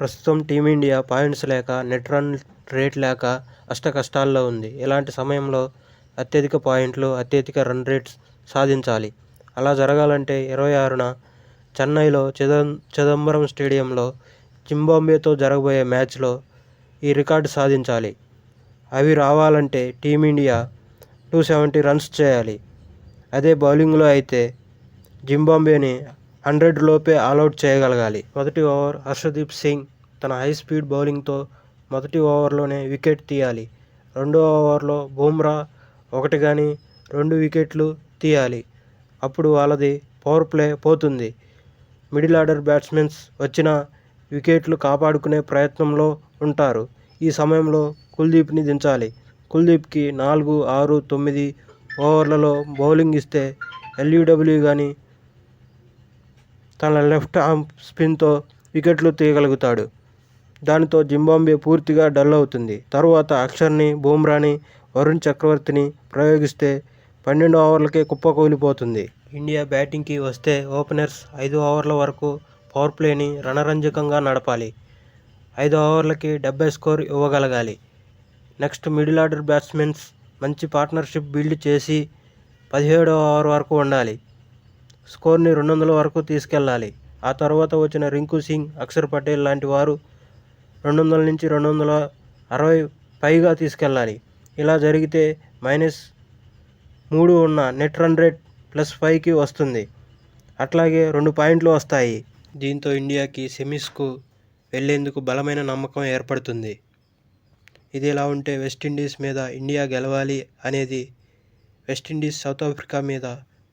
ప్రస్తుతం team India points లేక, net run rate లేక అష్టకష్టాల్లో ఉంది. ఇలాంటి సమయంలో అత్యధిక పాయింట్లు, అత్యధిక రన్ రేట్స్ సాధించాలి. అలా జరగాలంటే 26న చెన్నైలో చిదంబరం స్టేడియంలో జింబాబ్వేతో జరగబోయే మ్యాచ్లో ఈ రికార్డు సాధించాలి. అవి రావాలంటే టీమిండియా 270 రన్స్ చేయాలి. అదే బౌలింగ్లో అయితే జింబాబ్వేని 100 లోపే ఆలౌట్ చేయగలగాలి. మొదటి ఓవర్ హర్షదీప్ సింగ్ తన హై స్పీడ్ బౌలింగ్తో మొదటి ఓవర్లోనే వికెట్ తీయాలి. రెండో ఓవర్లో బుమ్రా 1 గానీ 2 వికెట్లు తీయాలి. అప్పుడు వాళ్ళది పవర్ ప్లే పోతుంది. మిడిల్ ఆర్డర్ బ్యాట్స్మెన్స్ వచ్చినా వికెట్లు కాపాడుకునే ప్రయత్నంలో ఉంటారు. ఈ సమయంలో కుల్దీప్ని దించాలి. కుల్దీప్కి 4, 6, 9 ఓవర్లలో బౌలింగ్ ఇస్తే ఎల్బీడబ్ల్యూ గానీ తన లెఫ్ట్ ఆర్మ్ స్పిన్తో వికెట్లు తీయగలుగుతాడు. దానితో జింబాబ్వే పూర్తిగా డల్ అవుతుంది. తరువాత అక్షర్ని, బుమ్రాని, వరుణ్ చక్రవర్తిని ప్రయోగిస్తే 12 ఓవర్లకే కుప్పకూలిపోతుంది. ఇండియా బ్యాటింగ్కి వస్తే ఓపెనర్స్ 5 ఓవర్ల వరకు పవర్ ప్లేని రణరంజకంగా నడపాలి. 5 ఓవర్లకి 70 స్కోర్ ఇవ్వగలగాలి. నెక్స్ట్ మిడిల్ ఆర్డర్ బ్యాట్స్మెన్స్ మంచి పార్ట్నర్షిప్ బిల్డ్ చేసి 17వ ఓవర్ వరకు ఉండాలి. స్కోర్ని 200 వరకు తీసుకెళ్లాలి. ఆ తర్వాత వచ్చిన రింకు సింగ్, అక్షర్ పటేల్ లాంటి వారు 200 నుంచి 260 పైగా తీసుకెళ్లాలి. ఇలా జరిగితే -3 ఉన్న నెట్ రన్ రేట్ +5కి వస్తుంది. అట్లాగే 2 పాయింట్లు వస్తాయి. దీంతో ఇండియాకి సెమీస్కు వెళ్లేందుకు బలమైన నమ్మకం ఏర్పడుతుంది. ఇదిలా ఉంటే వెస్టిండీస్ మీద ఇండియా గెలవాలి అనేది వెస్టిండీస్ సౌతాఫ్రికా మీద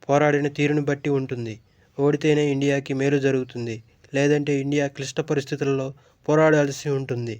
పోరాడిన తీరును బట్టి ఉంటుంది. ఓడితేనే ఇండియాకి మేలు జరుగుతుంది. లేదంటే ఇండియా క్లిష్ట పరిస్థితుల్లో పోరాడాల్సి ఉంటుంది.